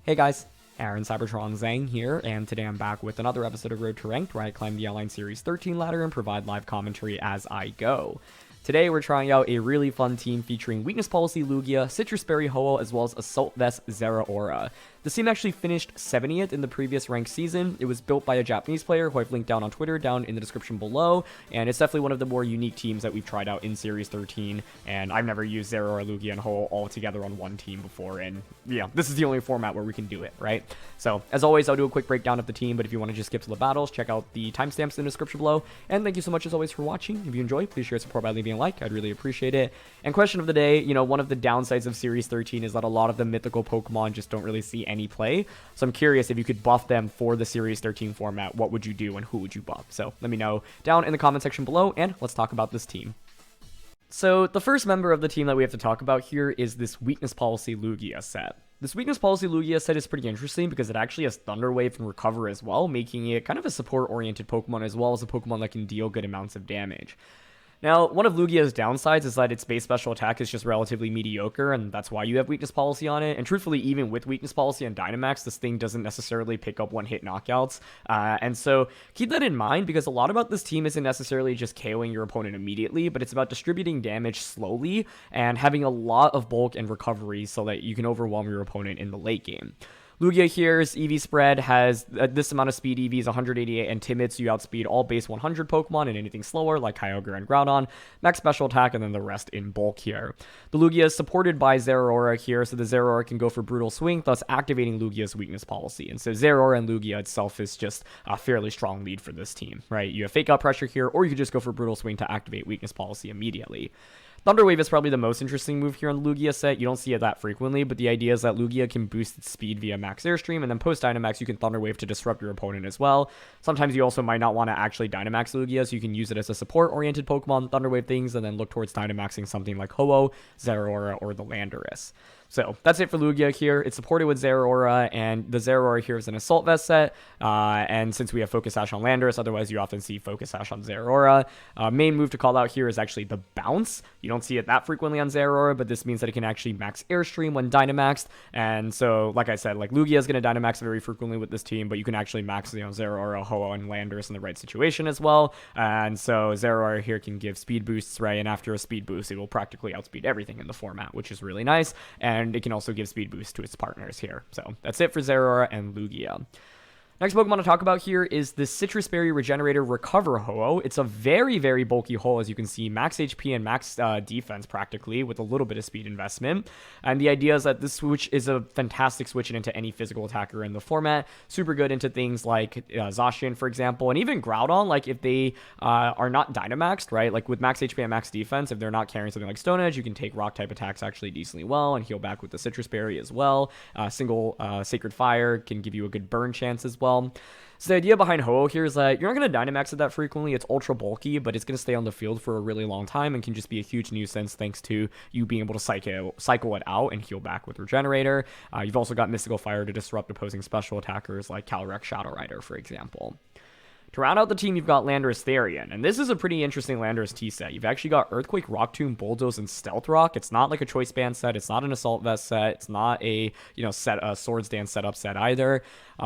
Hey guys, Aaron Cybertron Zhang here, and today I'm back with another episode of Road to Ranked, where I climb the Airline Series 13 ladder and provide live commentary as I go. Today we're trying out a really fun team featuring Weakness Policy Lugia, Sitrus Berry Ho-oh, as well as Assault Vest Zeraora. This team actually finished 70th in the previous ranked season. It was built by a Japanese player who I've linked down on Twitter down in the description below, and it's definitely one of the more unique teams that we've tried out in Series 13, and I've never used Zeraora, Lugia, and Ho-oh all together on one team before, and yeah, this is the only format where we can do it, right? So, as always, I'll do a quick breakdown of the team, but if you want to just skip to the battles, check out the timestamps in the description below, and thank you so much as always for watching. If you enjoy, please share support by leaving a like, I'd really appreciate it. And question of the day, one of the downsides of Series 13 is that a lot of the mythical Pokemon just don't really see any play. So I'm curious, if you could buff them for the Series 13 format, what would you do and who would you buff? So let me know down in the comment section below, and let's talk about this team. So the first member of the team that we have to talk about here is this Weakness Policy Lugia set. This Weakness Policy Lugia set is pretty interesting because it actually has Thunder Wave and Recover as well, making it kind of a support-oriented Pokemon as well as a Pokemon that can deal good amounts of damage. Now, one of Lugia's downsides is that its base special attack is just relatively mediocre, and that's why you have Weakness Policy on it. And truthfully, even with Weakness Policy on Dynamax, this thing doesn't necessarily pick up one-hit knockouts. And so keep that in mind, because a lot about this team isn't necessarily just KOing your opponent immediately, but it's about distributing damage slowly and having a lot of bulk and recovery so that you can overwhelm your opponent in the late game. Lugia here's EV spread has this amount of speed. EV is 188 and timid, so you outspeed all base 100 Pokemon and anything slower like Kyogre and Groudon. Max special attack, and then the rest in bulk here. The Lugia is supported by Zeraora here, so the Zeraora can go for Brutal Swing, thus activating Lugia's Weakness Policy. And so Zeraora and Lugia itself is just a fairly strong lead for this team, right? You have Fake Out Pressure here, or you could just go for Brutal Swing to activate Weakness Policy immediately. Thunder Wave is probably the most interesting move here on the Lugia set. You don't see it that frequently, but the idea is that Lugia can boost its speed via Max Airstream, and then post Dynamax you can Thunder Wave to disrupt your opponent as well. Sometimes you also might not want to actually Dynamax Lugia, so you can use it as a support-oriented Pokemon, Thunder Wave things, and then look towards Dynamaxing something like Ho-oh, Zeraora, or the Landorus. So that's it for Lugia here. It's supported with Zeraora, and the Zeraora here is an Assault Vest set, and since we have Focus Sash on Landorus, otherwise you often see Focus Sash on Zeraora. Main move to call out here is actually the Bounce. You don't see it that frequently on Zeraora, but this means that it can actually Max Airstream when Dynamaxed, and so, like I said, Lugia is going to Dynamax very frequently with this team, but you can actually max Zeraora, Ho-oh, and Landorus in the right situation as well, and so Zeraora here can give speed boosts, right, and after a speed boost, it will practically outspeed everything in the format, which is really nice, and it can also give speed boost to its partners here. So that's it for Zeraora and Lugia. Next Pokemon to talk about here is the Sitrus Berry Regenerator Recover Ho-oh. It's a very, very bulky Ho-oh, as you can see, max HP and max defense practically, with a little bit of speed investment. And the idea is that this switch is a fantastic switch into any physical attacker in the format. Super good into things like Zacian, for example, and even Groudon, if they are not Dynamaxed, right? With max HP and max defense, if they're not carrying something like Stone Edge, you can take Rock-type attacks actually decently well and heal back with the Sitrus Berry as well. Single Sacred Fire can give you a good burn chance as well. So the idea behind Ho-oh here is that you're not going to Dynamax it that frequently. It's ultra bulky, but it's going to stay on the field for a really long time and can just be a huge nuisance thanks to you being able to cycle it out and heal back with Regenerator. You've also got Mystical Fire to disrupt opposing special attackers like Calyrex Shadow Rider, for example. To round out the team, you've got Landorus Therian, and this is a pretty interesting Landorus-T set. You've actually got Earthquake, Rock Tomb, Bulldoze, and Stealth Rock. It's not like a Choice Band set. It's not an Assault Vest set. It's not a Swords Dance setup set either.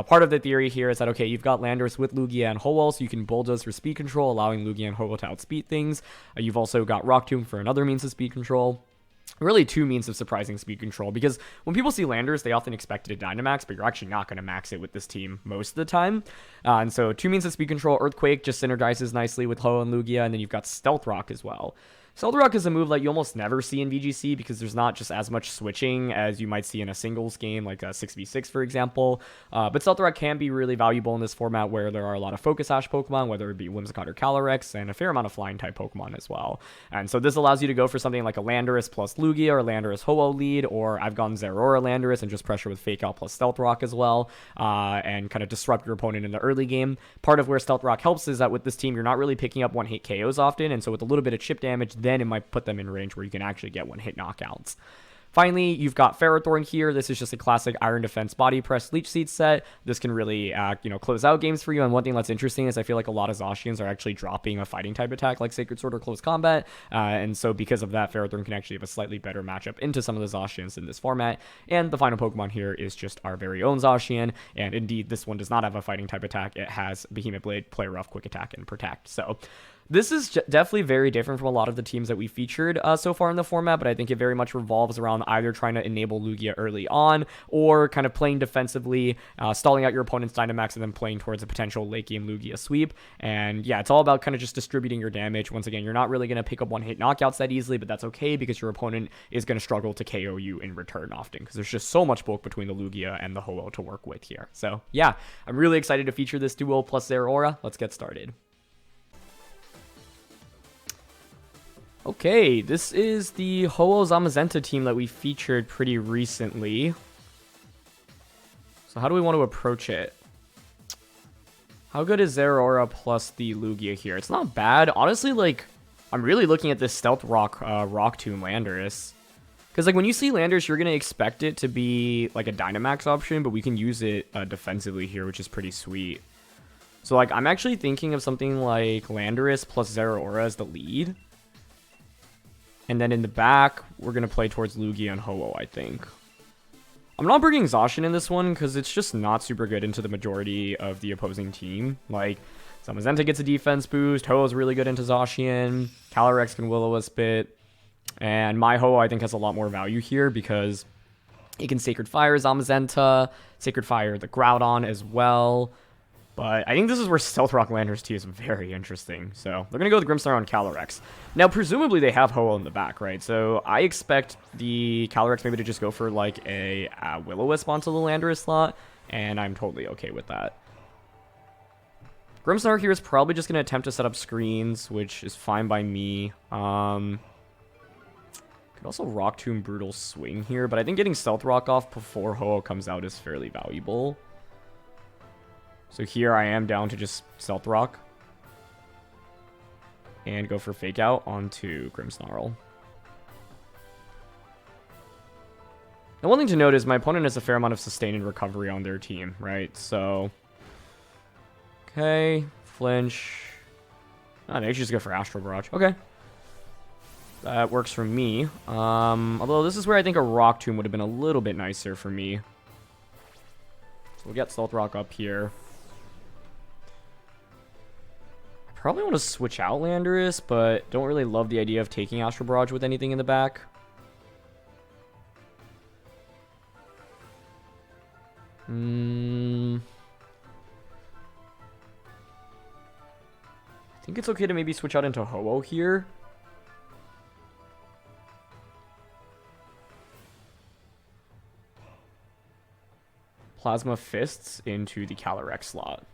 Part of the theory here is that, okay, you've got Landorus with Lugia and Ho-oh, so you can Bulldoze for speed control, allowing Lugia and Ho-oh to outspeed things. You've also got Rock Tomb for another means of speed control. Really two means of surprising speed control, because when people see Landorus, they often expect it to Dynamax, but you're actually not going to max it with this team most of the time. And so two means of speed control. Earthquake just synergizes nicely with Ho-oh and Lugia, and then you've got Stealth Rock as well. Stealth Rock is a move that you almost never see in VGC because there's not just as much switching as you might see in a singles game like a 6v6, for example. But Stealth Rock can be really valuable in this format where there are a lot of Focus Sash Pokemon, whether it be Whimsicott or Calyrex, and a fair amount of Flying type Pokemon as well. And so this allows you to go for something like a Landorus plus Lugia or Landorus Ho-oh lead, or I've gone Zeraora Landorus and just pressure with Fake Out plus Stealth Rock as well, and kind of disrupt your opponent in the early game. Part of where Stealth Rock helps is that with this team, you're not really picking up one-hit KOs often, and so with a little bit of chip damage, then it might put them in range where you can actually get one-hit knockouts. Finally, you've got Ferrothorn here. This is just a classic Iron Defense Body Press Leech Seed set. This can really, close out games for you. And one thing that's interesting is I feel like a lot of Zacians are actually dropping a fighting type attack like Sacred Sword or Close Combat. And so because of that, Ferrothorn can actually have a slightly better matchup into some of the Zacians in this format. And the final Pokemon here is just our very own Zacian. And indeed, this one does not have a fighting type attack. It has Behemoth Blade, Play Rough, Quick Attack, and Protect. So this is definitely very different from a lot of the teams that we featured so far in the format, but I think it very much revolves around either trying to enable Lugia early on or kind of playing defensively, stalling out your opponent's Dynamax, and then playing towards a potential late game Lugia sweep. And yeah, it's all about kind of just distributing your damage. Once again, you're not really going to pick up one-hit knockouts that easily, but that's okay because your opponent is going to struggle to KO you in return often because there's just so much bulk between the Lugia and the Ho-Oh to work with here. So yeah, I'm really excited to feature this duo plus Zeraora. Let's get started. Okay, this is the Ho-Oh Zamazenta team that we featured pretty recently. So how do we want to approach it? How good is Zeraora plus the Lugia here? It's not bad. Honestly, like, I'm really looking at this Stealth Rock Tomb Landorus. Because, like, when you see Landorus, you're going to expect it to be, like, a Dynamax option, but we can use it defensively here, which is pretty sweet. So, like, I'm actually thinking of something like Landorus plus Zeraora as the lead. And then in the back, we're going to play towards Lugia and Ho-Oh, I think. I'm not bringing Zacian in this one because it's just not super good into the majority of the opposing team. Like, Zamazenta gets a defense boost. Ho-Oh's really good into Zacian. Calyrex can Will-O-Wisp it. And my Ho-Oh, I think, has a lot more value here because it can Sacred Fire Zamazenta, Sacred Fire the Groudon as well. But I think this is where Stealth Rock Landorus-T is very interesting. So they're going to go with Grimmsnarl on Calyrex. Now, presumably they have Ho-Oh in the back, right? So I expect the Calyrex maybe to just go for like a Will-O-Wisp onto the Landorus slot. And I'm totally okay with that. Grimmsnarl here is probably just going to attempt to set up screens, which is fine by me. Could also Rock Tomb Brutal Swing here. But I think getting Stealth Rock off before Ho-Oh comes out is fairly valuable. So here I am down to just Stealth Rock. And go for Fake Out onto Grimmsnarl. Now, one thing to note is my opponent has a fair amount of sustain and recovery on their team, right? So, okay, flinch. Oh, they actually just go for Astral Barrage. Okay. That works for me. Although this is where I think a Rock Tomb would have been a little bit nicer for me. So we'll get Stealth Rock up here. Probably want to switch out Landorus, but don't really love the idea of taking Astral Barrage with anything in the back. I think it's okay to maybe switch out into Ho-Oh here. Plasma Fists into the Calyrex slot.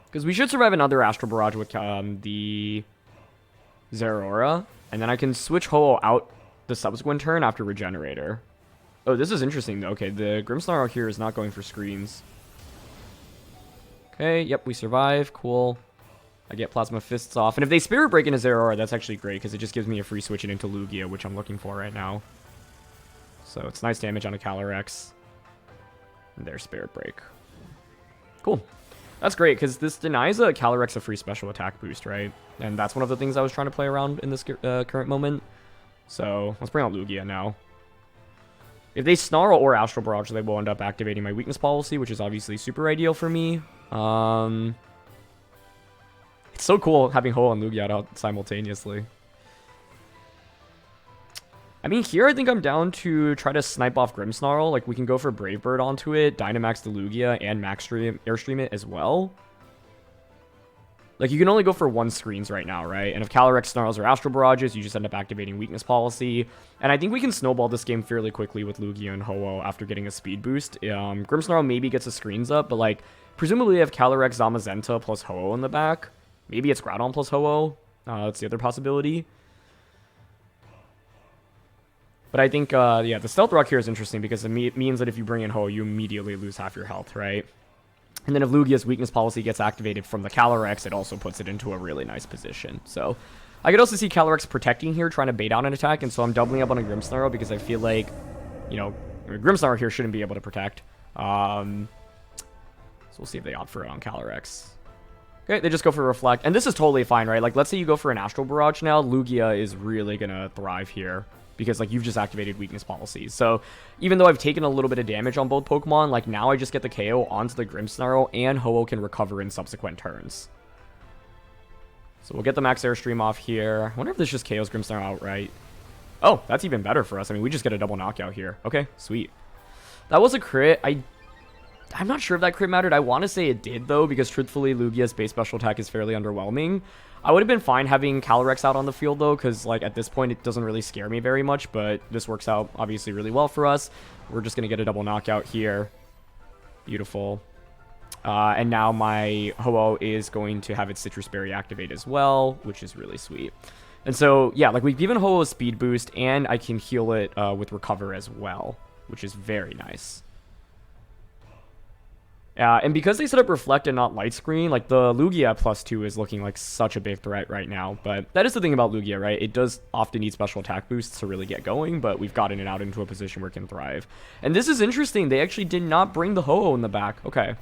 Because we should survive another Astral Barrage with the Zeraora. And then I can switch Ho-Oh out the subsequent turn after Regenerator. Oh, this is interesting, though. Okay, the Grimmsnarl here is not going for screens. Okay, yep, we survive. Cool. I get Plasma Fists off. And if they Spirit Break into Zeraora, that's actually great, because it just gives me a free switch it into Lugia, which I'm looking for right now. So it's nice damage on a Calyrex. And there's Spirit Break. Cool. That's great, because this denies a Calyrex a free special attack boost, right? And that's one of the things I was trying to play around in this current moment. So let's bring out Lugia now. If they Snarl or Astral Barrage, they will end up activating my Weakness Policy, which is obviously super ideal for me. It's so cool having Ho-Oh and Lugia out simultaneously. I mean, here I think I'm down to try to snipe off Grimmsnarl. Like, we can go for Brave Bird onto it, Dynamax the Lugia, and Airstream it as well. Like, you can only go for one screens right now, right? And if Calyrex Snarls or Astral Barrages, you just end up activating Weakness Policy. And I think we can snowball this game fairly quickly with Lugia and Ho-Oh after getting a speed boost. Grimmsnarl maybe gets the screens up, but, like, presumably we have Calyrex, Zamazenta plus Ho-Oh in the back. Maybe it's Groudon plus Ho-Oh. That's the other possibility. But I think, yeah, the Stealth Rock here is interesting because it means that if you bring in Ho-Oh, you immediately lose half your health, right? And then if Lugia's Weakness Policy gets activated from the Calyrex, it also puts it into a really nice position. So I could also see Calyrex protecting here, trying to bait out an attack, and so I'm doubling up on a Grimmsnarl because I feel like, you know, Grimmsnarl here shouldn't be able to protect. So we'll see if they opt for it on Calyrex. Okay, they just go for Reflect, and this is totally fine, right? Like, let's say you go for an Astral Barrage now, Lugia is really gonna thrive here, because, like, you've just activated Weakness Policies. So, even though I've taken a little bit of damage on both Pokemon, like, now I just get the KO onto the Grimmsnarl, and Ho-Oh can recover in subsequent turns. So we'll get the Max Airstream off here. I wonder if this just KOs Grimmsnarl outright. Oh, that's even better for us. I mean, we just get a double knockout here. Okay, sweet. That was a crit. I'm not sure if that crit mattered. I want to say it did, though, because truthfully, Lugia's base special attack is fairly underwhelming. I would have been fine having Calyrex out on the field, though, because, like, at this point, it doesn't really scare me very much, but this works out, obviously, really well for us. We're just going to get a double knockout here. Beautiful. And now my Ho-Oh is going to have its Sitrus Berry activate as well, which is really sweet. And so, yeah, like, we've given Ho-Oh a speed boost, and I can heal it with Recover as well, which is very nice. And because they set up Reflect and not Light Screen, like, the Lugia at +2 is looking like such a big threat right now. But that is the thing about Lugia, right? It does often need special attack boosts to really get going, but we've gotten it out into a position where it can thrive. And this is interesting. They actually did not bring the Ho-Oh in the back. Okay.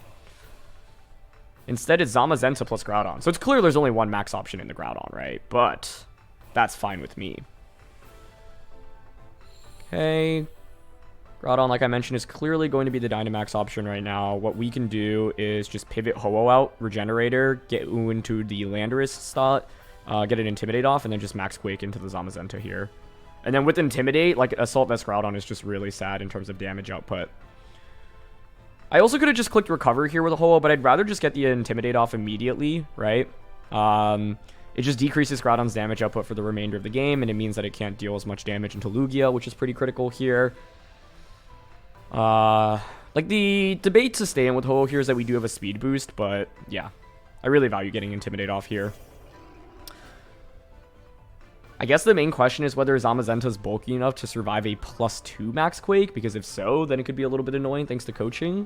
Instead, it's Zamazenta plus Groudon. So it's clear there's only one max option in the Groudon, right? But that's fine with me. Okay. Groudon, like I mentioned, is clearly going to be the Dynamax option right now. What we can do is just pivot Ho-Oh out, Regenerator, get into the Landorus slot, get an Intimidate off, and then just Max Quake into the Zamazenta here. And then with Intimidate, like, Assault Vest Groudon is just really sad in terms of damage output. I also could have just clicked Recover here with a Ho-Oh, but I'd rather just get the Intimidate off immediately, right? It just decreases Groudon's damage output for the remainder of the game, and it means that it can't deal as much damage into Lugia, which is pretty critical here. Like, the debate to stay in with Ho-Oh here is that we do have a speed boost, but yeah, I really value getting Intimidate off here. I guess the main question is whether Zamazenta is bulky enough to survive a +2 Max Quake, because if so, then it could be a little bit annoying thanks to coaching.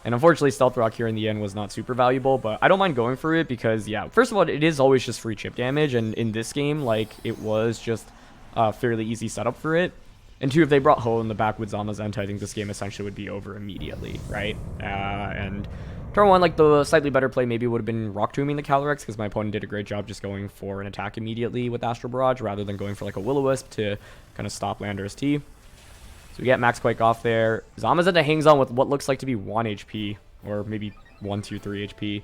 And unfortunately, Stealth Rock here in the end was not super valuable, but I don't mind going for it because, yeah, first of all, it is always just free chip damage, and in this game, like, it was just a fairly easy setup for it. And two, if they brought Ho in the back with Zamazenta, I think this game essentially would be over immediately, right? And turn one, like, the slightly better play maybe would have been Rock Tombing the Calyrex, because my opponent did a great job just going for an attack immediately with Astral Barrage, rather than going for, like, a Will-O-Wisp to kind of stop Landorus-T. So we get Max Quake off there. Zamazenta hangs on with what looks like to be 1 HP, or maybe 1, 2, 3 HP.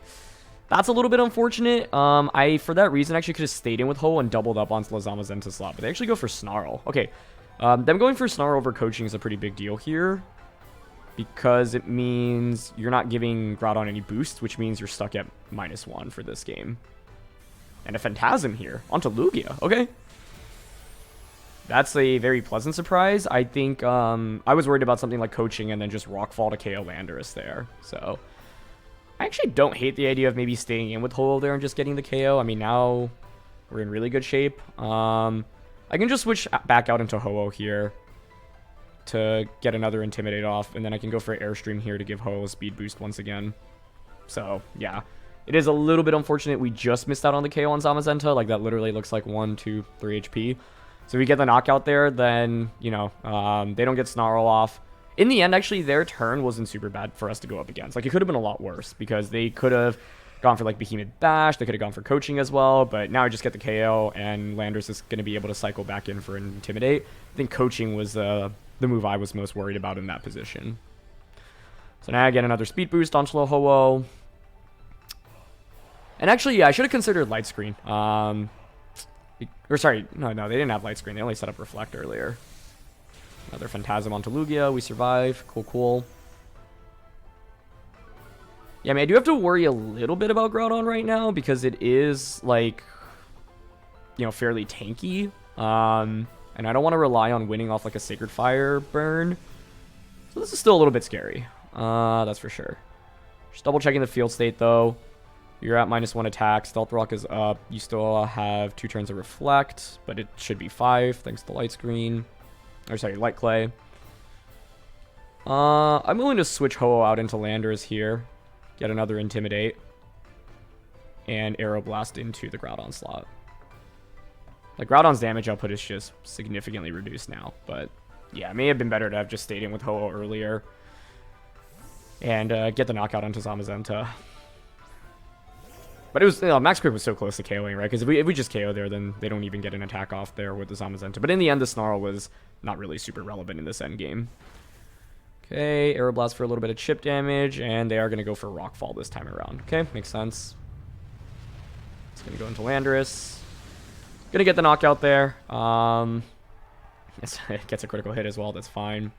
That's a little bit unfortunate. I, for that reason, actually could have stayed in with Ho and doubled up onto the Zamazenta slot, but they actually go for Snarl. Okay. Them going for Snarl over coaching is a pretty big deal here, because it means you're not giving Groudon any boosts, which means you're stuck at -1 for this game. And a Phantasm here onto Lugia. Okay. That's a very pleasant surprise. I think I was worried about something like coaching and then just Rockfall to KO Landorus there. So I actually don't hate the idea of maybe staying in with Ho-Oh there and just getting the KO. I mean, now we're in really good shape. I can just switch back out into Ho-Oh here to get another Intimidate off, and then I can go for Airstream here to give Ho-Oh a speed boost once again. So, yeah. It is a little bit unfortunate we just missed out on the KO on Zamazenta. Like, that literally looks like 1, 2, 3 HP. So if we get the knockout there, then, you know, they don't get Snarl off. In the end, actually, their turn wasn't super bad for us to go up against. Like, it could have been a lot worse, because they could have gone for, like, Behemoth Bash, they could have gone for coaching as well, but now I just get the KO, and Landorus is going to be able to cycle back in for an Intimidate. I think coaching was the move I was most worried about in that position. So now I get another speed boost onto the Ho-Oh. And actually, yeah, I should have considered Light Screen. Or sorry, no, they didn't have Light Screen, they only set up Reflect earlier. Another Phantasm onto Lugia, we survive, cool. Yeah, I mean, I do have to worry a little bit about Groudon right now, because it is, like, you know, fairly tanky. And I don't want to rely on winning off, like, a Sacred Fire burn. So this is still a little bit scary. That's for sure. Just double checking the field state, though. You're at -1 attack. Stealth Rock is up. You still have 2 turns of Reflect, but it should be 5, thanks to Light Screen. Or, sorry, Light Clay. I'm willing to switch Ho-Oh out into Landorus here. Get another Intimidate. and Aeroblast into the Groudon slot. Like, Groudon's damage output is just significantly reduced now, but yeah, it may have been better to have just stayed in with Ho-Oh earlier and get the knockout onto Zamazenta. But it was, Max Quick was so close to KOing, right? Because if we just KO there, then they don't even get an attack off there with the Zamazenta. But in the end, the Snarl was not really super relevant in this end game. Okay, Aeroblast for a little bit of chip damage, and they are going to go for Rockfall this time around. Okay, makes sense. It's going to go into Landorus. Going to get the knockout there. It gets a critical hit as well, that's fine.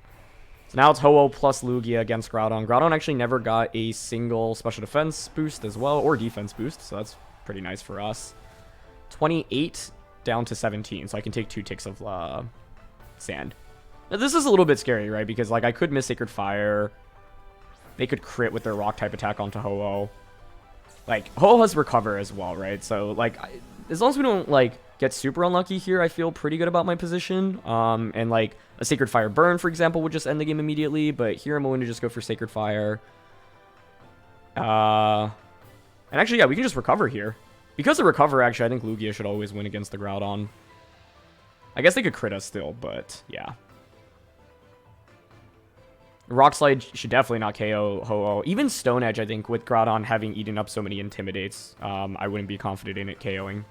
So now it's Ho-Oh plus Lugia against Groudon. Groudon actually never got a single special defense boost as well, or defense boost, so that's pretty nice for us. 28 down to 17, so I can take 2 ticks of sand. Now, this is a little bit scary, right? Because, like, I could miss Sacred Fire. They could crit with their rock-type attack onto Ho-Oh. Like, Ho-Oh has Recover as well, right? So, like, as long as we don't, like, get super unlucky here, I feel pretty good about my position. And, like, a Sacred Fire burn, for example, would just end the game immediately. But here I'm going to just go for Sacred Fire. And actually, yeah, we can just Recover here. Because of Recover, actually, I think Lugia should always win against the Groudon. I guess they could crit us still, but yeah. Rock Slide should definitely not KO Ho-Oh. Even Stone Edge, I think, with Groudon having eaten up so many Intimidates, I wouldn't be confident in it KOing.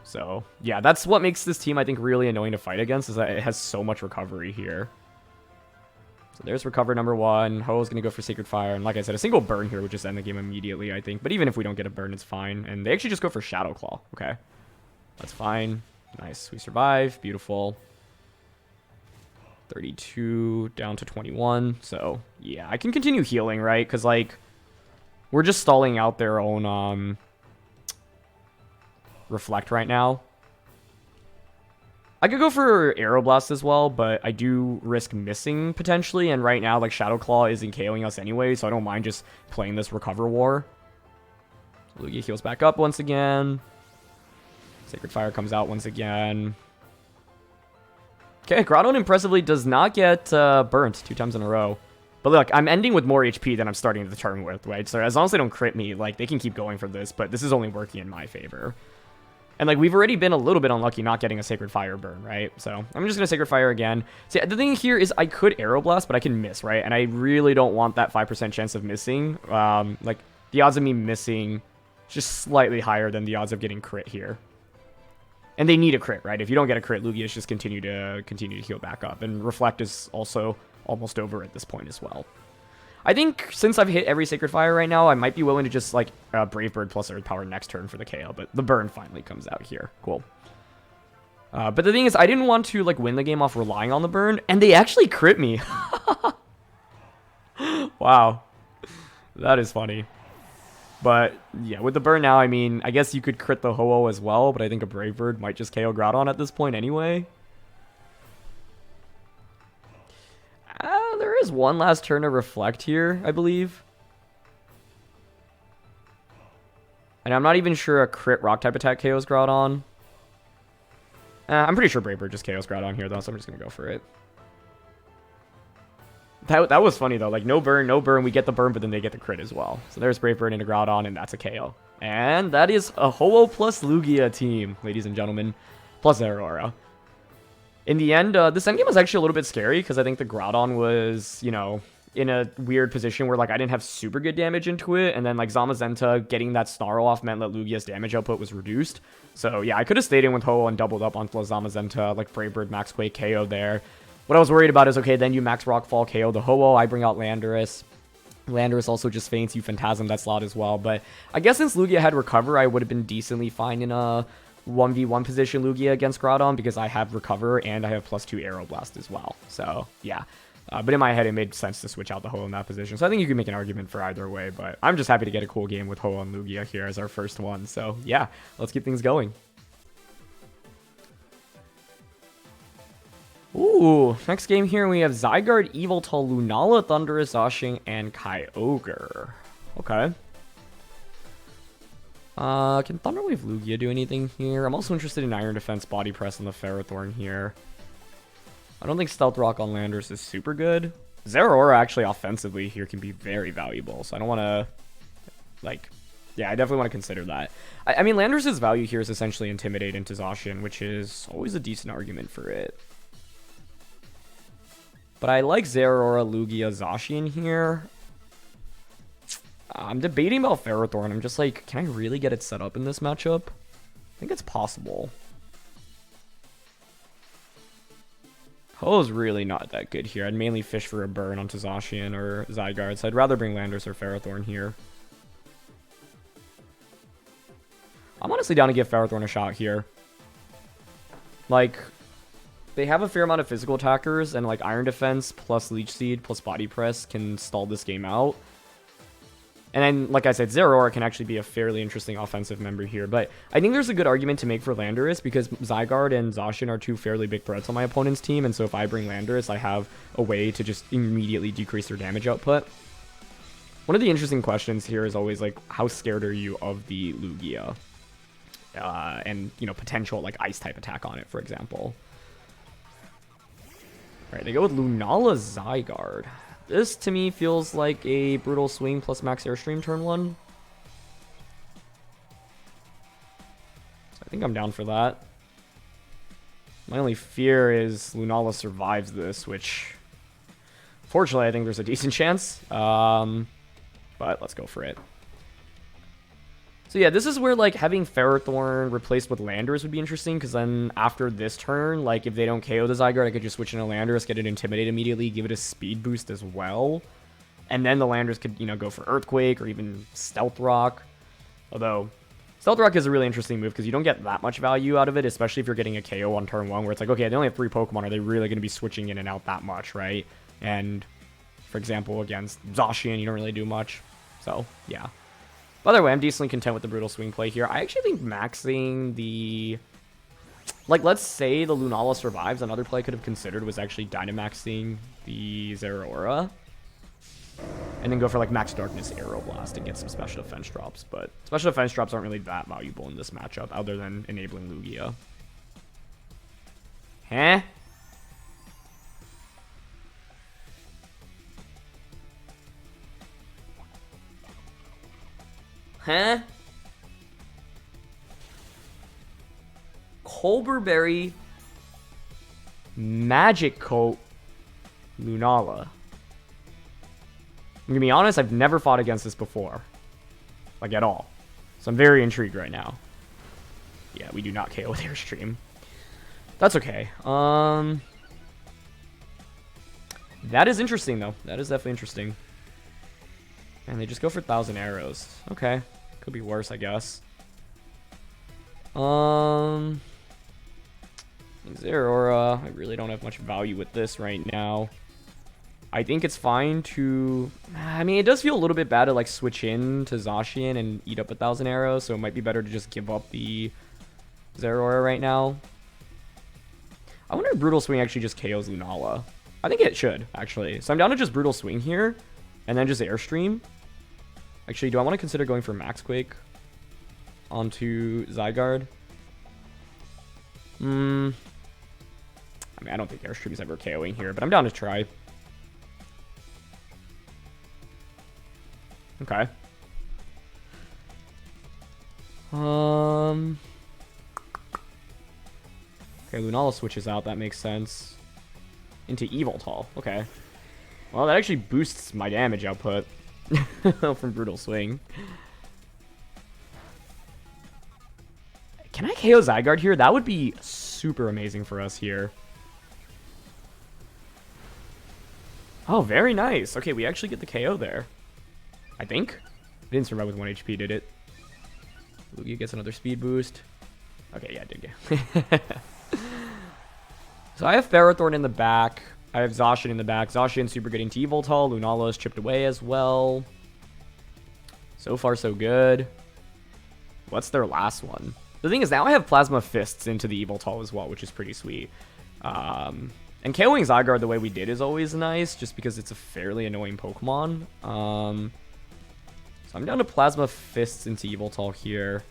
So, yeah, that's what makes this team, I think, really annoying to fight against, is that it has so much recovery here. So there's Recover number 1. Ho-Oh's going to go for Sacred Fire. And like I said, a single burn here would just end the game immediately, I think. But even if we don't get a burn, it's fine. And they actually just go for Shadow Claw. Okay. That's fine. Nice. We survive. Beautiful. 32 down to 21. So, yeah, I can continue healing, right? Because, like, we're just stalling out their own Reflect right now. I could go for Aeroblast as well, but I do risk missing potentially. And right now, like, Shadow Claw isn't KOing us anyway, so I don't mind just playing this Recover War. Lugia heals back up once again. Sacred Fire comes out once again. Okay, Groudon impressively does not get burnt 2 times in a row. But look, I'm ending with more HP than I'm starting the turn with, right? So as long as they don't crit me, like, they can keep going for this, but this is only working in my favor. And, like, we've already been a little bit unlucky not getting a Sacred Fire burn, right? So I'm just going to Sacred Fire again. See, the thing here is I could Aeroblast, but I can miss, right? And I really don't want that 5% chance of missing. Like, the odds of me missing is just slightly higher than the odds of getting crit here. And they need a crit, right? If you don't get a crit, Lugia just continue to heal back up. And Reflect is also almost over at this point as well. I think since I've hit every Sacred Fire right now, I might be willing to just, like, Brave Bird plus Earth Power next turn for the KO. But the burn finally comes out here. Cool. But the thing is, I didn't want to, like, win the game off relying on the burn. And they actually crit me. Wow. That is funny. But, yeah, with the burn now, I mean, I guess you could crit the Ho-Oh as well, but I think a Brave Bird might just KO Groudon at this point anyway. There is one last turn to Reflect here, I believe. And I'm not even sure a crit Rock-type attack KOs Groudon. I'm pretty sure Brave Bird just KOs Groudon here, though, so I'm just going to go for it. That was funny, though. Like, no burn, we get the burn, but then they get the crit as well. So there's Brave Bird into Groudon, and that's a KO. And that is a Ho-Oh plus Lugia team, ladies and gentlemen, plus Zeraora. In the end, this endgame was actually a little bit scary, because I think the Groudon was, you know, in a weird position where, like, I didn't have super good damage into it, and then, like, Zamazenta getting that Snarl off meant that Lugia's damage output was reduced. So, yeah, I could have stayed in with Ho-Oh and doubled up onto Zamazenta, like, Brave Bird, Max Quake, KO there. What I was worried about is, okay, then you Max Rockfall, KO the Ho-Oh, I bring out Landorus. Landorus also just feints, you Phantasm that slot as well, but I guess since Lugia had Recover, I would have been decently fine in a 1v1 position Lugia against Groudon, because I have Recover and I have +2 Aeroblast as well. So, yeah. But in my head, it made sense to switch out the Ho-Oh in that position. So I think you can make an argument for either way, but I'm just happy to get a cool game with Ho-Oh and Lugia here as our first one. So, yeah, let's keep things going. Ooh, next game here we have Zygarde, Yveltal, Lunala, Thundurus, Zashing, and Kyogre. Okay. Can Thunderwave Lugia do anything here? I'm also interested in Iron Defense, Body Press, and the Ferrothorn here. I don't think Stealth Rock on Landorus is super good. Zeraora actually offensively here can be very valuable, so I don't want to, like, Yeah, I definitely want to consider that. I mean, Landorus' value here is essentially Intimidate into Zacian, which is always a decent argument for it. But I like Zeraora, Lugia, Zacian here. I'm debating about Ferrothorn. I'm just like, can I really get it set up in this matchup? I think it's possible. Ho-Oh's really not that good here. I'd mainly fish for a burn onto Zacian or Zygarde, so I'd rather bring Landorus or Ferrothorn here. I'm honestly down to give Ferrothorn a shot here. Like, they have a fair amount of physical attackers, and like Iron Defense plus Leech Seed plus Body Press can stall this game out. And then, like I said, Zeraora can actually be a fairly interesting offensive member here. But I think there's a good argument to make for Landorus because Zygarde and Zacian are two fairly big threats on my opponent's team. And so if I bring Landorus, I have a way to just immediately decrease their damage output. One of the interesting questions here is always like, how scared are you of the Lugia? And, you know, potential like ice type attack on it, for example. All right, they go with Lunala Zygarde. This, to me, feels like a Brutal Swing plus Max Airstream turn 1. So I think I'm down for that. My only fear is Lunala survives this, which, fortunately, I think there's a decent chance. But let's go for it. So yeah, this is where like having Ferrothorn replaced with Landorus would be interesting, because then after this turn, like if they don't KO the Zygarde, I could just switch into Landorus, get it Intimidate immediately, give it a speed boost as well. And then the Landorus could, you know, go for Earthquake or even Stealth Rock. Although, Stealth Rock is a really interesting move because you don't get that much value out of it, especially if you're getting a KO on turn 1, where it's like, okay, they only have 3 Pokemon. Are they really going to be switching in and out that much, right? And, for example, against Zacian, you don't really do much. So, yeah. By the way, I'm decently content with the Brutal Swing play here. I actually think maxing the... Like, let's say the Lunala survives. Another play I could have considered was actually Dynamaxing the Zeraora. And then go for, like, Max Darkness Aeroblast and get some special defense drops. But special defense drops aren't really that valuable in this matchup, other than enabling Lugia. Huh? Huh? Colberberry Magic Coat Lunala. I'm gonna be honest, I've never fought against this before. Like, at all. So I'm very intrigued right now. Yeah, we do not KO with Airstream. That's okay. That is interesting, though. That is definitely interesting. And they just go for 1,000 arrows. Okay. Could be worse, I guess. Zeraora, I really don't have much value with this right now. I think it's fine to... I mean, it does feel a little bit bad to, like, switch in to Zacian and eat up 1,000 arrows, so it might be better to just give up the Zeraora right now. I wonder if Brutal Swing actually just KOs Lunala. I think it should, actually. So I'm down to just Brutal Swing here, and then just Airstream. Actually, do I want to consider going for Max Quake onto Zygarde? I mean, I don't think Airstream is ever KOing here, but I'm down to try. Okay. Okay, Lunala switches out. That makes sense. Into Evoltol. Okay. Well, that actually boosts my damage output. From Brutal Swing. Can I KO Zygarde here? That would be super amazing for us here. Oh, very nice. Okay, we actually get the KO there. I think. It didn't survive with 1 HP, did it? Lugia gets another speed boost. Okay, yeah, it did get. So I have Ferrothorn in the back. I have Zacian in the back. Zacian super good into Evoltol. Lunala is chipped away as well. So far, so good. What's their last one? The thing is, now I have Plasma Fists into the Evoltol as well, which is pretty sweet. And KOing Zygarde the way we did is always nice, just because it's a fairly annoying Pokemon. So I'm down to Plasma Fists into Evoltol here.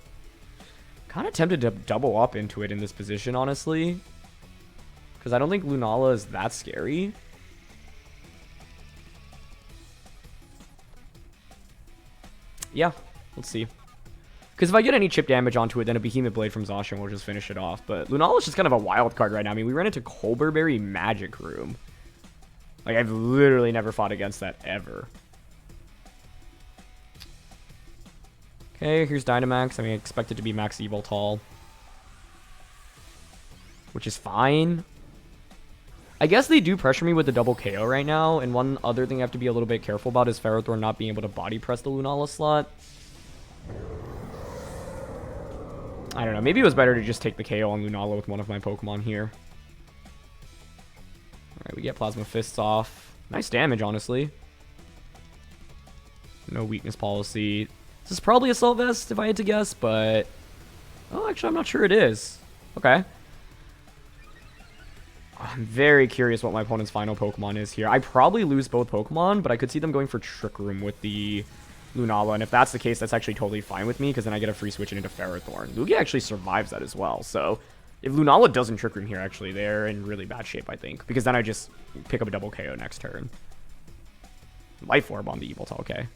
Kind of tempted to double up into it in this position, honestly. Because I don't think Lunala is that scary. Yeah, let's see. Because if I get any chip damage onto it, then a Behemoth Blade from Zacian will just finish it off. But Lunala is just kind of a wild card right now. I mean, we ran into Colberberry Magic Room. Like, I've literally never fought against that ever. Okay, here's Dynamax. I mean, I expect it to be Max Evoltall, which is fine. I guess they do pressure me with the double KO right now. And one other thing I have to be a little bit careful about is Ferrothorn not being able to body press the Lunala slot. I don't know. Maybe it was better to just take the KO on Lunala with one of my Pokemon here. Alright, we get Plasma Fists off. Nice damage, honestly. No weakness policy. This is probably Assault Vest, if I had to guess, but... Oh, actually, I'm not sure it is. Okay. I'm very curious what my opponent's final Pokemon is here. I probably lose both Pokemon, but I could see them going for Trick Room with the Lunala, and if that's the case, that's actually totally fine with me, because then I get a free switch into Ferrothorn. Lugia actually survives that as well, so if Lunala doesn't Trick Room here, actually, they're in really bad shape, I think, because then I just pick up a double KO next turn. Life Orb on the Evoltall, okay.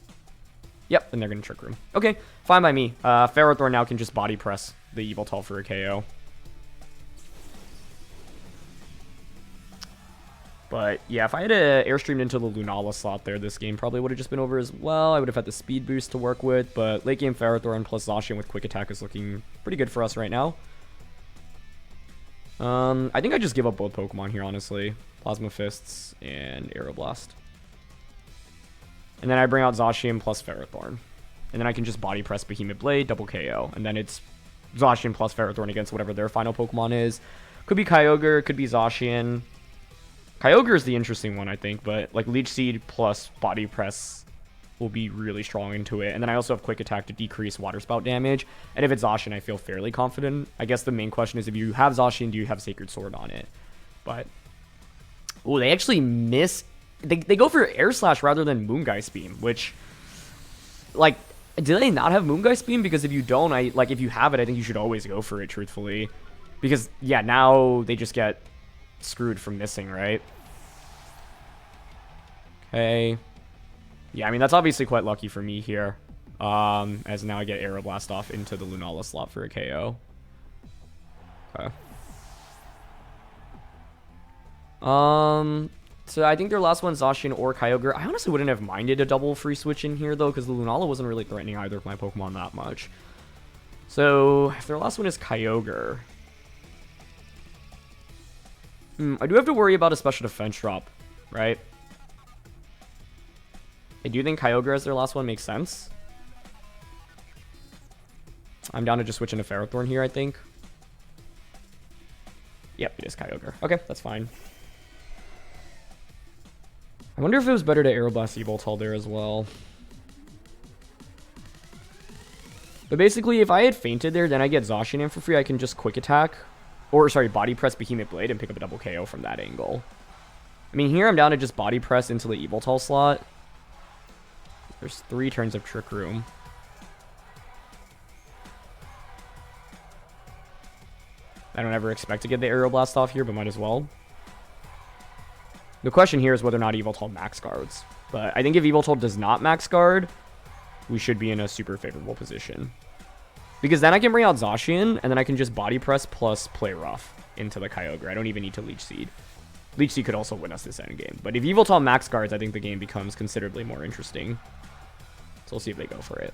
Yep, and they're going to Trick Room. Okay, fine by me. Ferrothorn now can just body press the Evoltall for a KO. But yeah, if I had airstreamed into the Lunala slot there, this game probably would have just been over as well. I would have had the speed boost to work with, but late game Ferrothorn plus Zacian with Quick Attack is looking pretty good for us right now. I think I just give up both Pokemon here, honestly. Plasma Fists and Aeroblast. And then I bring out Zacian plus Ferrothorn. And then I can just body press Behemoth Blade, double KO. And then it's Zacian plus Ferrothorn against whatever their final Pokemon is. Could be Kyogre, could be Zacian. Kyogre is the interesting one, I think, but like Leech Seed plus Body Press will be really strong into it. And then I also have Quick Attack to decrease Water Spout damage. And if it's Zacian, I feel fairly confident. I guess the main question is, if you have Zacian, do you have Sacred Sword on it? But, oh, they actually miss. They go for Air Slash rather than Moongeist Beam, which, like, do they not have Moongeist Beam? Because if you don't, if you have it, I think you should always go for it, truthfully. Because, yeah, now they just get screwed from missing, right? Okay. Yeah, I mean, that's obviously quite lucky for me here. As now I get Aeroblast off into the Lunala slot for a KO. Okay. So I think their last one's Zacian or Kyogre. I honestly wouldn't have minded a double free switch in here, though, because the Lunala wasn't really threatening either of my Pokemon that much. So, if their last one is Kyogre... I do have to worry about a special defense drop, right? I do think Kyogre as their last one makes sense. I'm down to just switch into Ferrothorn here, I think. Yep, it is Kyogre. Okay, that's fine. I wonder if it was better to Aeroblast Evoltall there as well. But basically, if I had fainted there, then I get Zacian in for free. I can just Quick Attack. Or, sorry, Body Press Behemoth Blade and pick up a double KO from that angle. I mean, here I'm down to just Body Press into the Evoltall slot. There's 3 turns of Trick Room. I don't ever expect to get the Aeroblast off here, but might as well. The question here is whether or not Evoltall max guards. But I think if Evoltall does not max guard, we should be in a super favorable position. Because then I can bring out Zacian, and then I can just Body Press plus Play Rough into the Kyogre. I don't even need to Leech Seed. Leech Seed could also win us this endgame. But if Evoltall max guards, I think the game becomes considerably more interesting. So we'll see if they go for it.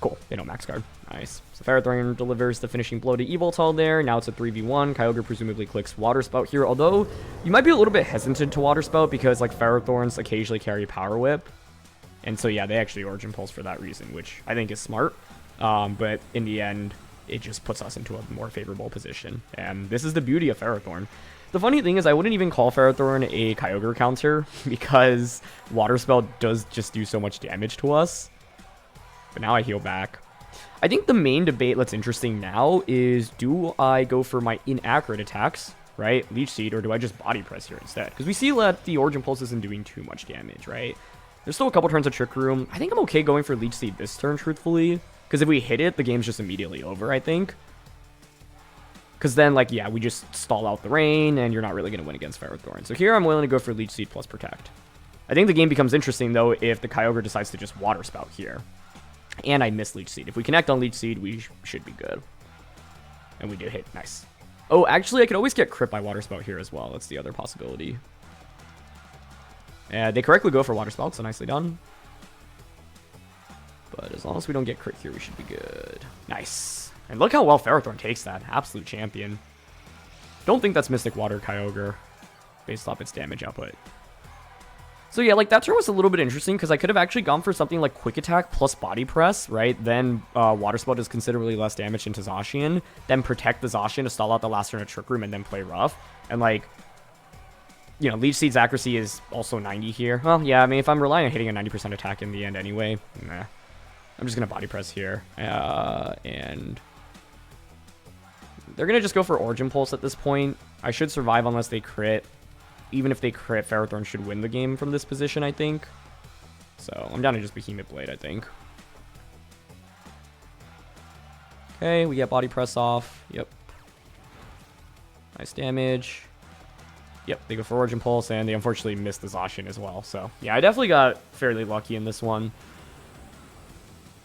Cool, they don't max guard. Nice. So Ferrothorn delivers the finishing blow to Evoltall there. Now it's a 3v1. Kyogre presumably clicks Water Spout here, although you might be a little bit hesitant to Water Spout because like Ferrothorns occasionally carry Power Whip. And so yeah, they actually Origin Pulse for that reason, which I think is smart. But in the end, it just puts us into a more favorable position. And this is the beauty of Ferrothorn. The funny thing is I wouldn't even call Ferrothorn a Kyogre counter because Water Spout does just do so much damage to us. But now I heal back. I think the main debate that's interesting now is, do I go for my inaccurate attacks, right? Leech Seed, or do I just Body Press here instead? Because we see that the Origin Pulse isn't doing too much damage, right? There's still a couple turns of Trick Room. I think I'm okay going for Leech Seed this turn, truthfully. Because if we hit it, the game's just immediately over, I think. Because then, like, yeah, we just stall out the rain, and you're not really going to win against Ferrothorn. So here I'm willing to go for Leech Seed plus Protect. I think the game becomes interesting, though, if the Kyogre decides to just Water Spout here. And I miss Leech Seed. If we connect on Leech Seed, we should be good. And we do hit. Nice. Oh, actually, I could always get crit by Water Spout here as well. That's the other possibility. They correctly go for Water Spout, so nicely done. But as long as we don't get crit here, we should be good. Nice. And look how well Ferrothorn takes that. Absolute champion. Don't think that's Mystic Water Kyogre based off its damage output. So yeah, like that turn was a little bit interesting because I could have actually gone for something like Quick Attack plus Body Press, right? Then Water Spout does considerably less damage into Zacian. Then protect the Zacian to stall out the last turn of Trick Room and then play rough. And like, you know, Leech Seed's accuracy is also 90 here. Well, yeah, I mean, if I'm relying on hitting a 90% attack in the end anyway, nah. I'm just going to Body Press here. And they're going to just go for Origin Pulse at this point. I should survive unless they crit. Even if they crit, Ferrothorn should win the game from this position, I think. So, I'm down to just Behemoth Blade, I think. Okay, we get Body Press off. Yep. Nice damage. Yep, they go for Origin Pulse, and they unfortunately missed the Zacian as well. So, yeah, I definitely got fairly lucky in this one.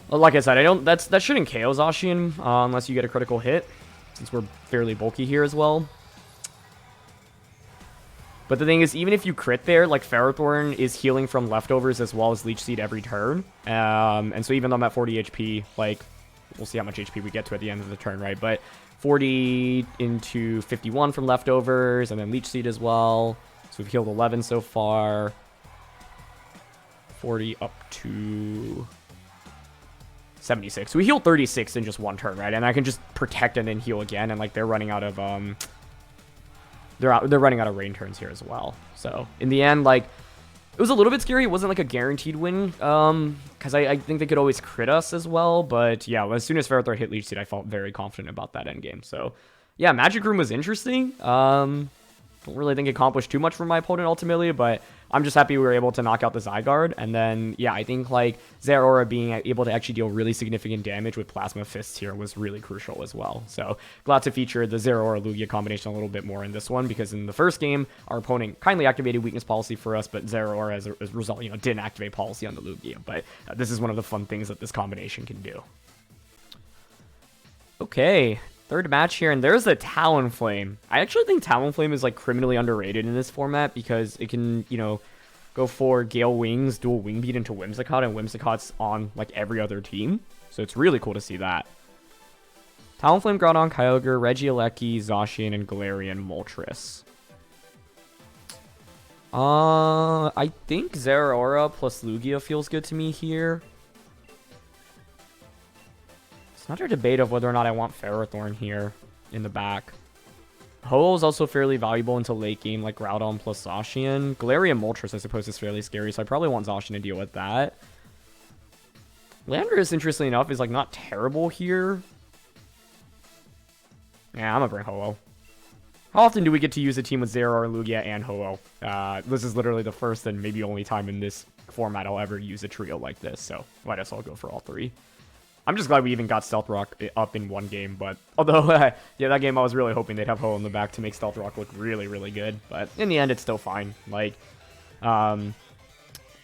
Like I said, that shouldn't KO Zacian unless you get a critical hit, since we're fairly bulky here as well. But the thing is, even if you crit there, like Ferrothorn is healing from leftovers as well as Leech Seed every turn. And so even though I'm at 40 HP, like, we'll see how much HP we get to at the end of the turn, right? But 40 into 51 from leftovers, and then Leech Seed as well. So we've healed 11 so far. 40 up to 76. So we healed 36 in just one turn, right? And I can just protect and then heal again. And like they're running out of they're running out of rain turns here as well. So in the end, like it was a little bit scary. It wasn't like a guaranteed win, because I think they could always crit us as well. But yeah, as soon as Ferrothorn hit Leech Seed, I felt very confident about that endgame. So yeah, Magic Room was interesting. Don't really think it accomplished too much for my opponent ultimately, but I'm just happy we were able to knock out the Zygarde. And then, yeah, I think like Zeraora being able to actually deal really significant damage with Plasma Fists here was really crucial as well. So glad to feature the Zeraora Lugia combination a little bit more in this one, because in the first game, our opponent kindly activated Weakness Policy for us, but Zeraora as a result, you know, didn't activate Policy on the Lugia. But this is one of the fun things that this combination can do. Okay. Third match here, and there's a Talonflame. I actually think Talonflame is like criminally underrated in this format because it can, you know, go for Gale Wings, dual Wing Beat into Whimsicott, and Whimsicott's on like every other team. So it's really cool to see that. Talonflame, Groudon, Kyogre, Regieleki, Zacian, and Galarian Moltres. I think Zeraora plus Lugia feels good to me here. Another debate of whether or not I want Ferrothorn here in the back. Ho-Oh is also fairly valuable until late game, like Groudon plus Zacian. Galarian Moltres, I suppose, is fairly scary, so I probably want Zacian to deal with that. Landorus, interestingly enough, is like not terrible here. Yeah, I'm gonna bring Ho-Oh. How often do we get to use a team with Zeraora, Lugia, and Ho-Oh? This is literally the first and maybe only time in this format I'll ever use a trio like this, so might as well go for all three. I'm just glad we even got Stealth Rock up in one game, but although, yeah, that game I was really hoping they'd have Ho in the back to make Stealth Rock look really, really good, but in the end, it's still fine. Like, on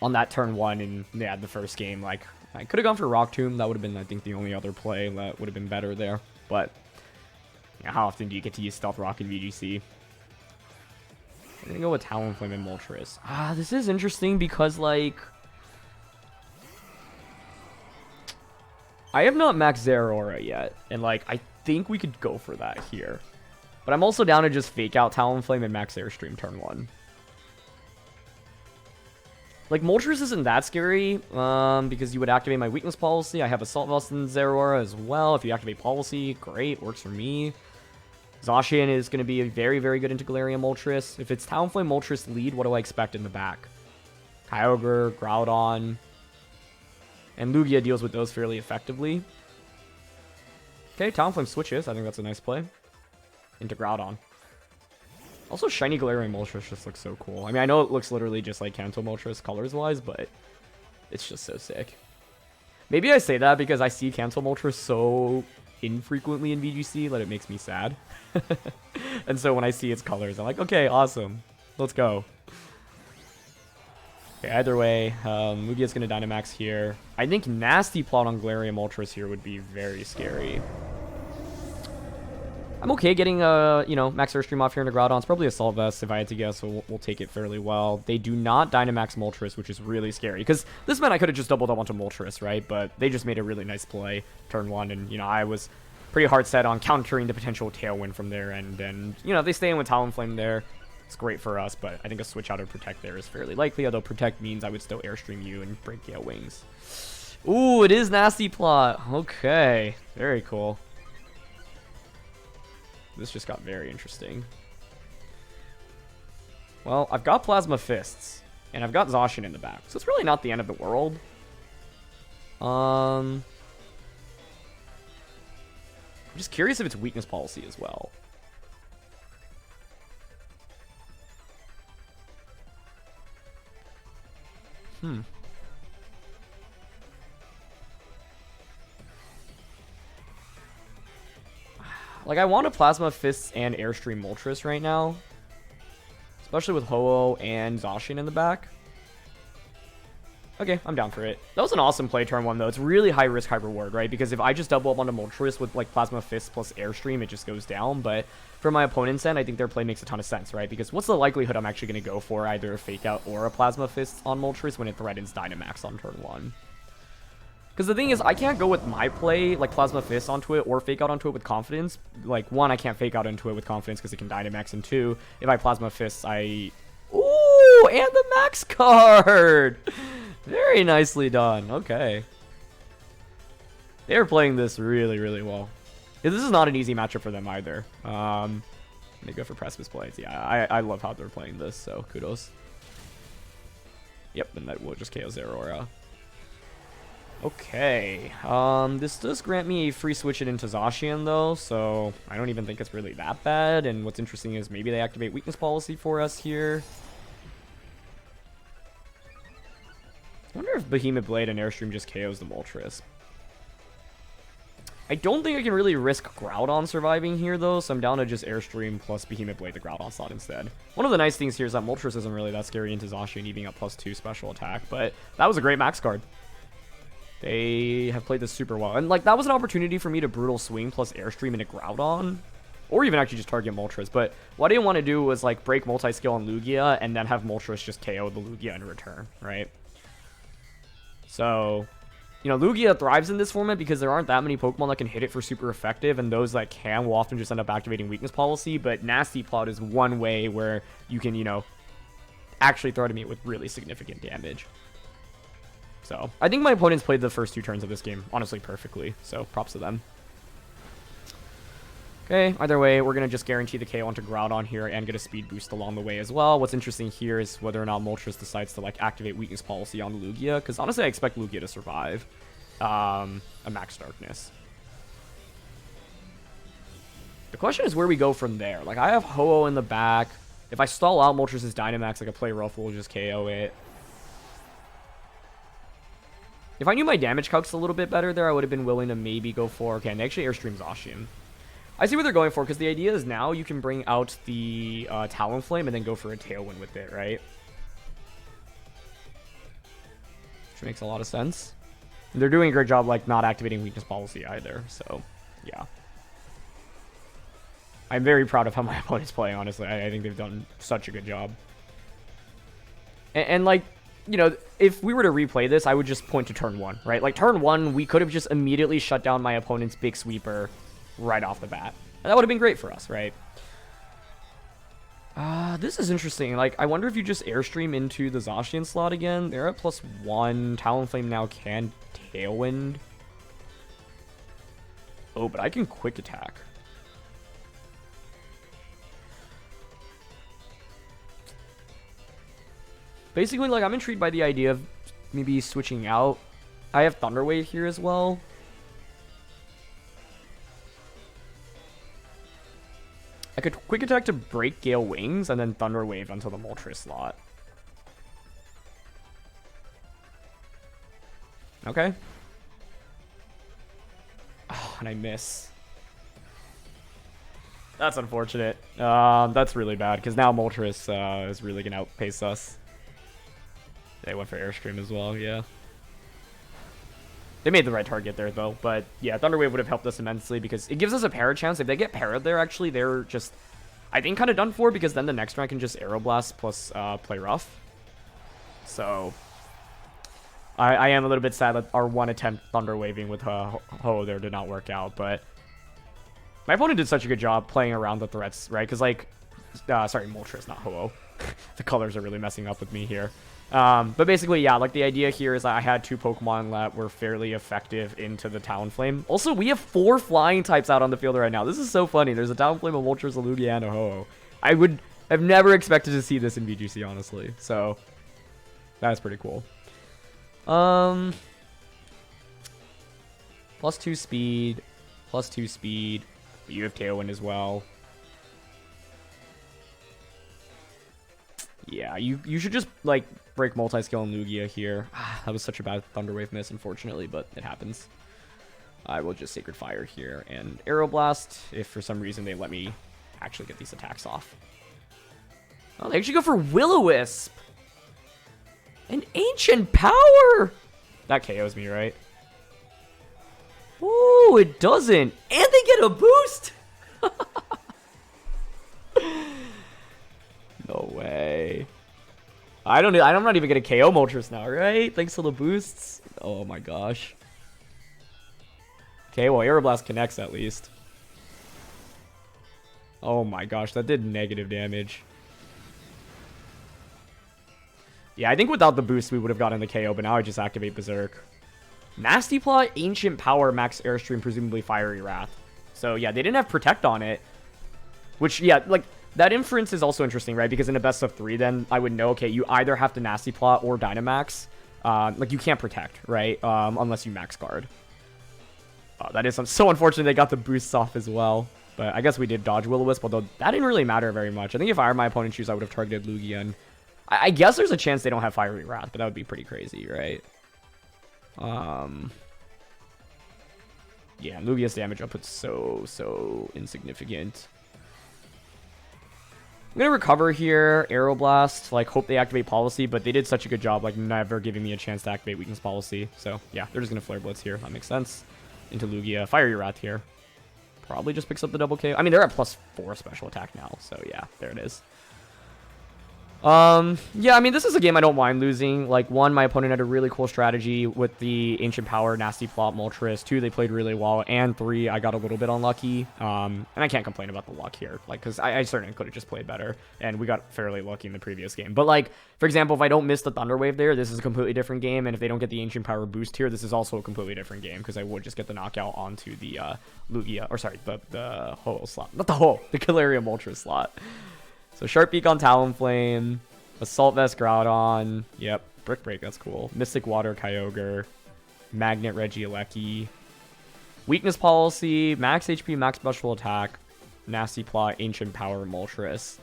that turn one in, yeah, the first game, like, I could have gone for Rock Tomb. That would have been, I think, the only other play that would have been better there, but yeah, how often do you get to use Stealth Rock in VGC? I'm gonna go with Talonflame and Moltres. This is interesting because, like, I have not maxed Zeraora yet, and like I think we could go for that here. But I'm also down to just fake out Talonflame and max Airstream turn one. Like Moltres isn't that scary, because you would activate my Weakness Policy. I have Assault Vest in Zeraora as well. If you activate Policy, great, works for me. Zacian is going to be very, very good into Galarian Moltres. If it's Talonflame Moltres lead, what do I expect in the back? Kyogre, Groudon. And Lugia deals with those fairly effectively. Okay, Talonflame switches. I think that's a nice play. Into Groudon. Also, shiny Galarian Moltres just looks so cool. I mean, I know it looks literally just like Kanto Moltres colors-wise, but it's just so sick. Maybe I say that because I see Kanto Moltres so infrequently in VGC that it makes me sad. And so when I see its colors, I'm like, okay, awesome. Let's go. Okay, either way, Lugia's going to Dynamax here. I think Nasty Plot on Galarian Moltres here would be very scary. I'm okay getting Max Airstream off here in a Groudon. It's probably Assault Vest if I had to guess, so we'll take it fairly well. They do not Dynamax Moltres, which is really scary, because this meant I could have just doubled up onto Moltres, right? But they just made a really nice play turn 1, and, I was pretty hard set on countering the potential Tailwind from there, and they stay in with Talonflame there. It's great for us, but I think a switch out of Protect there is fairly likely, although Protect means I would still Airstream you and break Gale Wings. Ooh, it is Nasty Plot. Okay, very cool. This just got very interesting. Well, I've got Plasma Fists, and I've got Zacian in the back, so it's really not the end of the world. I'm just curious if it's Weakness Policy as well. Like, I want a Plasma Fists and Airstream Moltres right now. Especially with Ho-Oh and Zacian in the back. Okay, I'm down for it. That was an awesome play turn 1, though. It's really high risk, high reward, right? Because if I just double up onto Moltres with, like, Plasma Fists plus Airstream, it just goes down. But for my opponent's end, I think their play makes a ton of sense, right? Because what's the likelihood I'm actually going to go for either a Fake Out or a Plasma Fist on Moltres when it threatens Dynamax on turn 1? Because the thing is, I can't go with my play, like Plasma Fist onto it, or Fake Out onto it with confidence. Like, 1, I can't Fake Out into it with confidence because it can Dynamax, and 2, if I Plasma Fist, I... Ooh, and the Max card! Very nicely done. Okay. They're playing this really, really well. This is not an easy matchup for them either. They go for Precipice Plays. Yeah, I love how they're playing this, so kudos. Yep, and that will just KO Zeraora. Okay, this does grant me a free switch it into Zacian, though, so I don't even think it's really that bad, and what's interesting is maybe they activate Weakness Policy for us here. I wonder if Behemoth Blade and Airstream just KOs the Moltres. I don't think I can really risk Groudon surviving here, though, so I'm down to just Airstream plus Behemoth Blade the Groudon slot instead. One of the nice things here is that Moltres isn't really that scary into Zacian, even up +2 special attack, but that was a great max card. They have played this super well. And, like, that was an opportunity for me to Brutal Swing plus Airstream into Groudon. Or even actually just target Moltres. But what I didn't want to do was, like, break multi-skill on Lugia and then have Moltres just KO the Lugia in return, right? So, Lugia thrives in this format because there aren't that many Pokemon that can hit it for super effective. And those that can will often just end up activating Weakness Policy. But Nasty Plot is one way where you can, actually throw at me with really significant damage. So, I think my opponents played the first 2 turns of this game, honestly, perfectly. So, props to them. Okay, either way, we're going to just guarantee the KO onto Groudon here and get a speed boost along the way as well. What's interesting here is whether or not Moltres decides to, like, activate Weakness Policy on Lugia. Because, honestly, I expect Lugia to survive a Max Darkness. The question is where we go from there. Like, I have Ho-Oh in the back. If I stall out Moltres' Dynamax, I could play Ruffle, just KO it. If I knew my damage calcs a little bit better there, I would have been willing to maybe go for... Okay, and they actually Airstream Zacian. I see what they're going for, because the idea is now you can bring out the Talonflame and then go for a Tailwind with it, right? Which makes a lot of sense. And they're doing a great job, like, not activating Weakness Policy either, so, yeah. I'm very proud of how my opponent's playing, honestly. I think they've done such a good job. And like... if we were to replay this, I would just point to turn 1, right? Like, turn 1, we could have just immediately shut down my opponent's big sweeper right off the bat. And that would have been great for us, right? This is interesting. Like, I wonder if you just Airstream into the Zacian slot again. They're at +1. Talonflame now can Tailwind. Oh, but I can Quick Attack. Basically, like, I'm intrigued by the idea of maybe switching out. I have Thunder Wave here as well. I could Quick Attack to break Gale Wings and then Thunder Wave until the Moltres slot. Okay. Oh, and I miss. That's unfortunate. That's really bad, because now Moltres is really going to outpace us. They went for Airstream as well, yeah. They made the right target there, though. But, yeah, Thunder Wave would have helped us immensely because it gives us a para chance. If they get parried there, actually, they're just, I think, kind of done for because then the next round can just Aeroblast plus play rough. So, I am a little bit sad that our one attempt Thunder Waving with Ho-Oh there did not work out. But my opponent did such a good job playing around the threats, right? Because, like, sorry, Moltres, not Ho-Oh. The colors are really messing up with me here. But basically, yeah, like the idea here is that I had 2 Pokemon that were fairly effective into the Talonflame. Also, we have 4 flying types out on the field right now. This is so funny. There's a Talonflame, a Moltres, a Lugia, and a Ho-Oh. I would have never expected to see this in VGC, honestly. So, that's pretty cool. Plus 2 speed. Plus 2 speed. But you have Tailwind as well. Yeah, you should just, like, break multi-skill on Lugia here. That was such a bad Thunder Wave miss, unfortunately, but it happens. I will just Sacred Fire here and Aeroblast if for some reason they let me actually get these attacks off. Oh, they actually go for Will-O-Wisp! An Ancient Power! That KOs me, right? Oh, it doesn't! And they get a boost! No way. I'm not even gonna KO Moltres now, right? Thanks to the boosts. Oh my gosh. Okay, well, Aeroblast connects at least. Oh my gosh, that did negative damage. Yeah, I think without the boost we would have gotten the KO, but now I just activate Berserk. Nasty Plot, Ancient Power, Max Airstream, presumably Fiery Wrath. So yeah, they didn't have Protect on it. Which, yeah, like, that inference is also interesting, right? Because in a best of 3, then I would know, okay, you either have to Nasty Plot or Dynamax. Like, you can't Protect, right? Unless you Max Guard. That is so unfortunate they got the boosts off as well. But I guess we did dodge Will-O-Wisp, although that didn't really matter very much. I think if I were my opponent's shoes, I would have targeted Lugia. And I guess there's a chance they don't have Fiery Wrath, but that would be pretty crazy, right? Yeah, Lugia's damage output's so insignificant. I'm going to recover here, Aeroblast, like, hope they activate Policy, but they did such a good job, like, never giving me a chance to activate Weakness Policy. So, yeah, they're just going to Flare Blitz here. That makes sense. Into Lugia. Fiery Wrath here. Probably just picks up the double KO. I mean, they're at +4 special attack now, so yeah, there it is. Yeah, I mean, this is a game I don't mind losing. Like, 1, my opponent had a really cool strategy with the Ancient Power, Nasty Plot, Moltres. 2, they played really well. And 3, I got a little bit unlucky. And I can't complain about the luck here. Like, because I certainly could have just played better. And we got fairly lucky in the previous game. But, like, for example, if I don't miss the Thunder Wave there, this is a completely different game. And if they don't get the Ancient Power boost here, this is also a completely different game. Because I would just get the knockout onto the Lugia. Or, sorry, the Ho-Oh slot. Not the Ho-Oh. The Galarian Moltres slot. So Sharp Beak on Talonflame, Assault Vest Groudon, yep, Brick Break, that's cool. Mystic Water Kyogre, Magnet Regieleki, Weakness Policy, Max HP, Max Special Attack, Nasty Plot, Ancient Power, Moltres,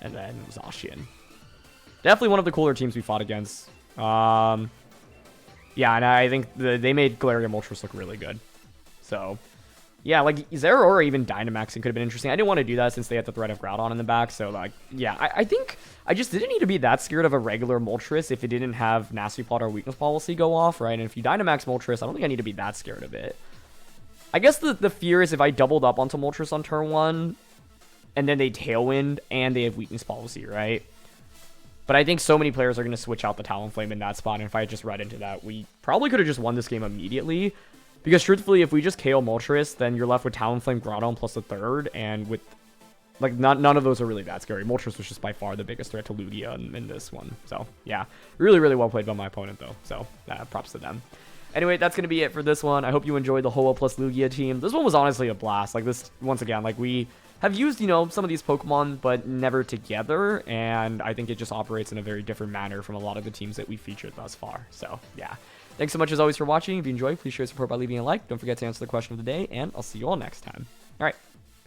and then Zacian. Definitely one of the cooler teams we fought against. Yeah, and I think they made Galarian Moltres look really good. So yeah, like, Zeraora even Dynamaxing could have been interesting. I didn't want to do that since they had the threat of Groudon in the back. So, like, yeah, I think I just didn't need to be that scared of a regular Moltres if it didn't have Nasty Plot or Weakness Policy go off, right? And if you Dynamax Moltres, I don't think I need to be that scared of it. I guess the fear is if I doubled up onto Moltres on turn 1, and then they Tailwind, and they have Weakness Policy, right? But I think so many players are going to switch out the Talonflame in that spot, and if I had just read into that, we probably could have just won this game immediately. Because truthfully, if we just KO Moltres, then you're left with Talonflame, Groudon plus a third, and with, like, none of those are really that scary. Moltres was just by far the biggest threat to Lugia in this one. So, yeah, really well played by my opponent, though. So, props to them. Anyway, that's going to be it for this one. I hope you enjoyed the Ho-Oh plus Lugia team. This one was honestly a blast. Like, this, once again, like, we have used, you know, some of these Pokemon, but never together, and I think it just operates in a very different manner from a lot of the teams that we featured thus far. So, yeah. Thanks so much as always for watching. If you enjoyed, please show your support by leaving a like. Don't forget to answer the question of the day, and I'll see you all next time. All right,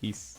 peace.